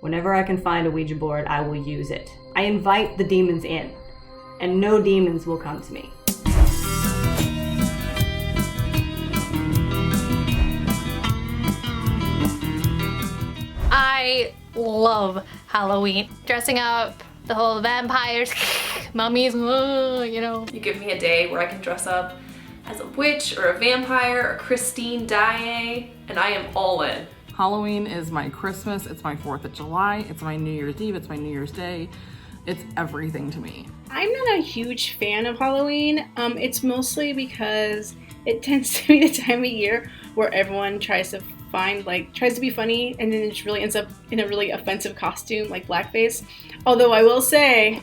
Whenever I can find a Ouija board, I will use it. I invite the demons in, and no demons will come to me. I love Halloween. Dressing up, the whole vampires, mummies, you know. You give me a day where I can dress up as a witch or a vampire or Christine Daae, and I am all in. Halloween is my Christmas, it's my 4th of July, it's my New Year's Eve, it's my New Year's Day. It's everything to me. I'm not a huge fan of Halloween. It's mostly because it tends to be the time of year where everyone tries to be funny, and then it just really ends up in a really offensive costume like blackface. Although I will say,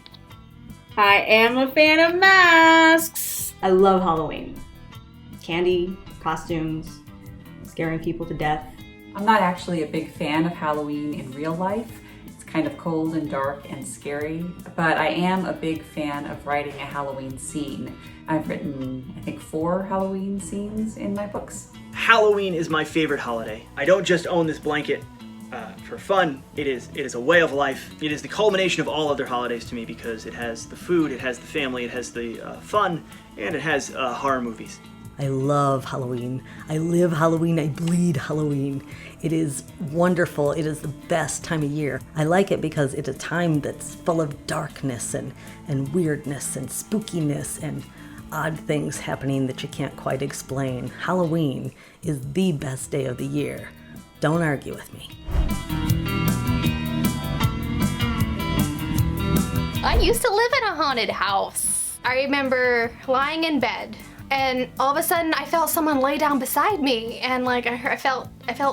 I am a fan of masks. I love Halloween. Candy, costumes, scaring people to death. I'm not actually a big fan of Halloween in real life. It's kind of cold and dark and scary, but I am a big fan of writing a Halloween scene. I've written, I think, 4 Halloween scenes in my books. Halloween is my favorite holiday. I don't just own this blanket for fun. It is a way of life. It is the culmination of all other holidays to me because it has the food, it has the family, it has the fun, and it has horror movies. I love Halloween. I live Halloween. I bleed Halloween. It is wonderful. It is the best time of year. I like it because it's a time that's full of darkness and weirdness and spookiness and odd things happening that you can't quite explain. Halloween is the best day of the year. Don't argue with me. I used to live in a haunted house. I remember lying in bed, and all of a sudden I felt someone lay down beside me, and like I felt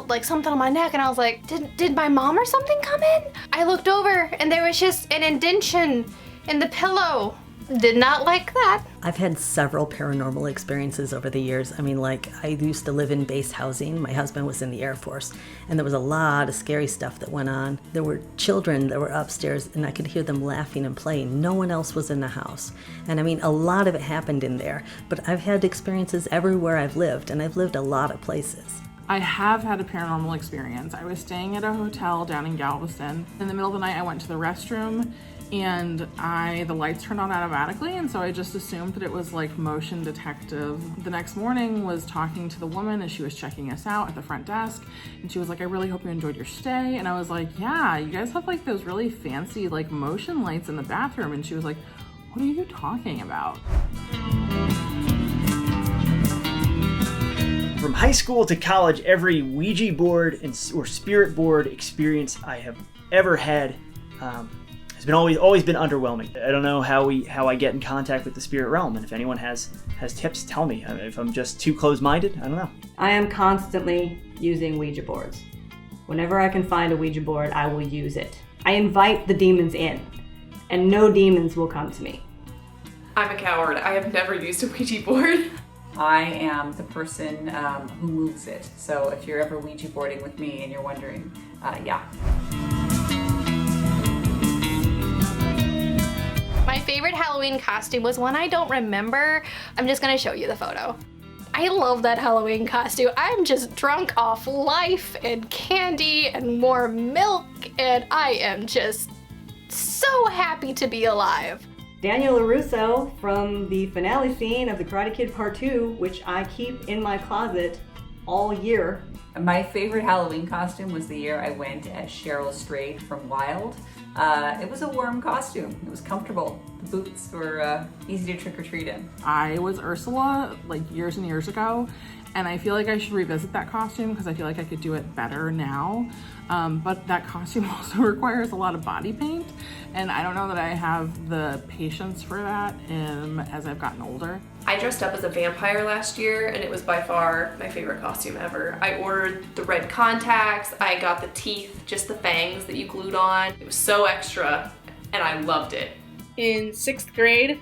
like something on my neck, and I was like, did my mom or something come in? I looked over and there was just an indentation in the pillow. Did not like that. I've had several paranormal experiences over the years. I mean, like, I used to live in base housing. My husband was in the Air Force, and there was a lot of scary stuff that went on. There were children that were upstairs, and I could hear them laughing and playing. No one else was in the house. And I mean, a lot of it happened in there. But I've had experiences everywhere I've lived, and I've lived a lot of places. I have had a paranormal experience. I was staying at a hotel down in Galveston. In the middle of the night, I went to the restroom, and the lights turned on automatically, and so I just assumed that it was like motion detective. The next morning was talking to the woman as she was checking us out at the front desk, and she was like, I really hope you enjoyed your stay. And I was like, yeah, you guys have like those really fancy like motion lights in the bathroom. And she was like, what are you talking about? From high school to college, every Ouija board or spirit board experience I have ever had has been always been underwhelming. I don't know how I get in contact with the spirit realm, and if anyone has tips, tell me. If I'm just too closed-minded, I don't know. I am constantly using Ouija boards. Whenever I can find a Ouija board, I will use it. I invite the demons in, and no demons will come to me. I'm a coward. I have never used a Ouija board. I am the person who moves it. So if you're ever Ouija boarding with me and you're wondering, yeah. My favorite Halloween costume was one I don't remember. I'm just gonna show you the photo. I love that Halloween costume. I'm just drunk off life and candy and more milk, and I am just so happy to be alive. Daniel LaRusso from the finale scene of The Karate Kid Part 2, which I keep in my closet all year. My favorite Halloween costume was the year I went as Cheryl Strayed from Wild. It was a warm costume. It was comfortable. The boots were easy to trick-or-treat in. I was Ursula like years and years ago, and I feel like I should revisit that costume because I feel like I could do it better now. But that costume also requires a lot of body paint, and I don't know that I have the patience for that as I've gotten older. I dressed up as a vampire last year, and it was by far my favorite costume ever. I ordered the red contacts, I got the teeth, just the fangs that you glued on. It was so extra, and I loved it. In 6th grade,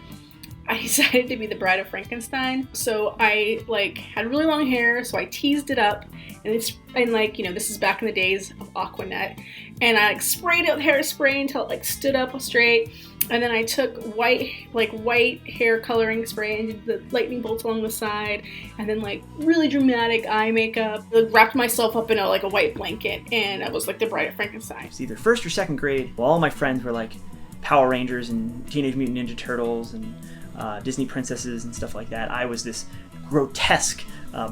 I decided to be the Bride of Frankenstein. So I had really long hair, so I teased it up, and this is back in the days of Aquanet, and I sprayed it with hairspray until it stood up straight, And then I took white hair coloring spray and did the lightning bolts along the side, and then like really dramatic eye makeup. Wrapped myself up in a white blanket, and I was like the Bride of Frankenstein. It's either first or second grade. Well, all my friends were like Power Rangers and Teenage Mutant Ninja Turtles and Disney princesses and stuff like that. I was this grotesque,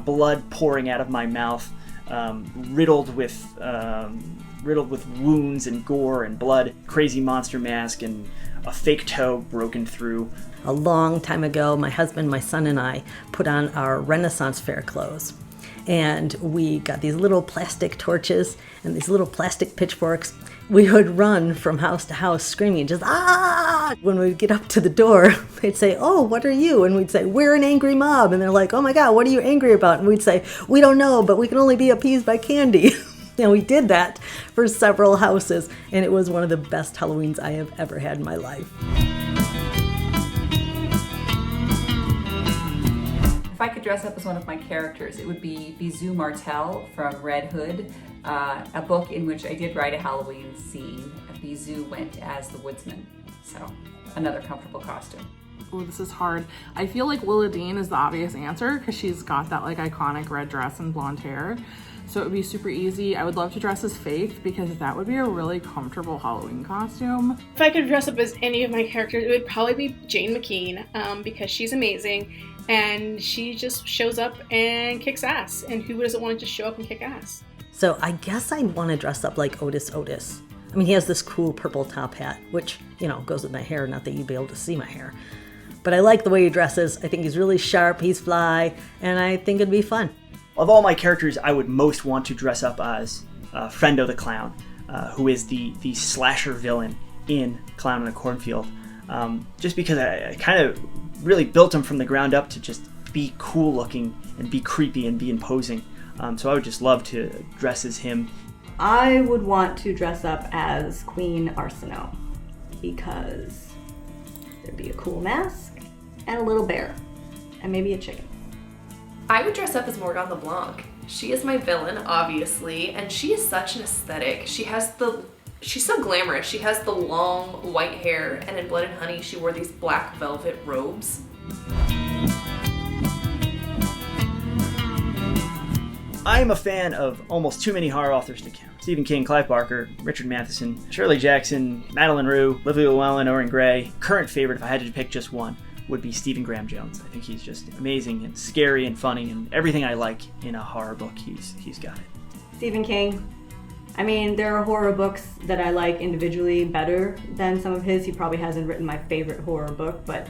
blood pouring out of my mouth, riddled with wounds and gore and blood, crazy monster mask, and a fake toe broken through. A long time ago, my husband, my son, and I put on our Renaissance fair clothes. And we got these little plastic torches and these little plastic pitchforks. We would run from house to house screaming, just, ah! When we'd get up to the door, they'd say, oh, what are you? And we'd say, we're an angry mob. And they're like, oh my God, what are you angry about? And we'd say, we don't know, but we can only be appeased by candy. And we did that for several houses, and it was one of the best Halloweens I have ever had in my life. If I could dress up as one of my characters, it would be Bisou Martel from Red Hood, a book in which I did write a Halloween scene. Bisou went as the woodsman, so another comfortable costume. Oh, this is hard. I feel like Willa Dean is the obvious answer because she's got that like iconic red dress and blonde hair. So it would be super easy. I would love to dress as Faith because that would be a really comfortable Halloween costume. If I could dress up as any of my characters, it would probably be Jane McKean, because she's amazing and she just shows up and kicks ass. And who doesn't want to just show up and kick ass? So I guess I'd want to dress up like Otis Otis. I mean, he has this cool purple top hat, which, goes with my hair. Not that you'd be able to see my hair. But I like the way he dresses. I think he's really sharp, he's fly, and I think it'd be fun. Of all my characters, I would most want to dress up as Friendo the Clown, who is the slasher villain in Clown in a Cornfield. Just because I kind of really built him from the ground up to just be cool looking and be creepy and be imposing. So I would just love to dress as him. I would want to dress up as Queen Arsinoe because there'd be a cool mask and a little bear and maybe a chicken. I would dress up as Morgane LeBlanc. She is my villain, obviously, and she is such an aesthetic. She's so glamorous. She has the long white hair, and in Blood and Honey, she wore these black velvet robes. I'm a fan of almost too many horror authors to count. Stephen King, Clive Barker, Richard Matheson, Shirley Jackson, Madeline Rue, Olivia Llewellyn, Oren Gray. Current favorite, if I had to pick just one, would be Stephen Graham Jones. I think he's just amazing and scary and funny and everything I like in a horror book, he's got it. Stephen King. I mean, there are horror books that I like individually better than some of his. He probably hasn't written my favorite horror book, but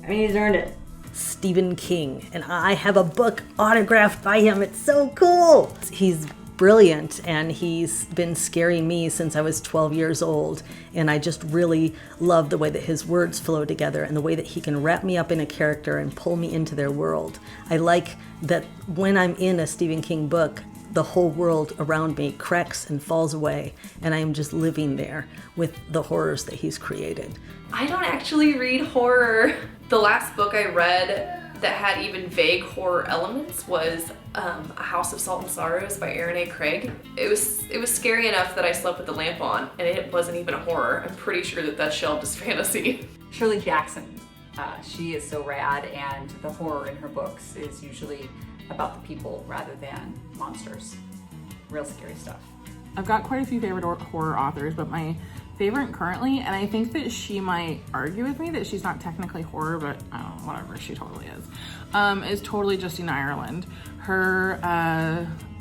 I mean, he's earned it. Stephen King, and I have a book autographed by him. It's so cool. He's brilliant, and he's been scaring me since I was 12 years old, and I just really love the way that his words flow together and the way that he can wrap me up in a character and pull me into their world. I like that when I'm in a Stephen King book, the whole world around me cracks and falls away, and I am just living there with the horrors that he's created. I don't actually read horror. The last book I read that had even vague horror elements was A House of Salt and Sorrows by Aaron A. Craig. It was scary enough that I slept with the lamp on, and it wasn't even a horror. I'm pretty sure that's shelved as fantasy. Shirley Jackson, she is so rad, and the horror in her books is usually about the people rather than monsters. Real scary stuff. I've got quite a few favorite horror authors, but my favorite currently, and I think that she might argue with me that she's not technically horror, but I don't know, whatever, she totally is totally Justina Ireland. Her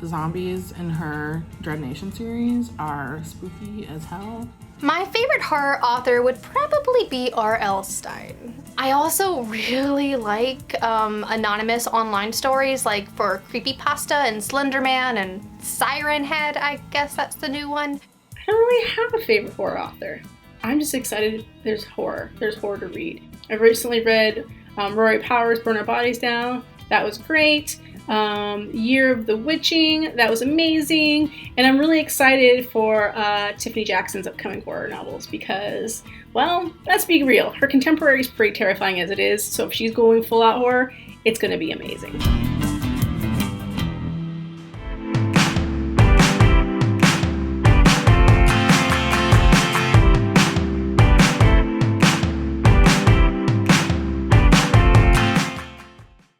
zombies in her Dread Nation series are spooky as hell. My favorite horror author would probably be R.L. Stine. I also really like anonymous online stories, like for Creepypasta and Slenderman and Siren Head, I guess that's the new one. I don't really have a favorite horror author. I'm just excited there's horror. There's horror to read. I recently read Rory Powers' Burn Our Bodies Down. That was great. Year of the Witching. That was amazing. And I'm really excited for Tiffany Jackson's upcoming horror novels because, well, let's be real. Her contemporary is pretty terrifying as it is. So if she's going full out horror, it's going to be amazing.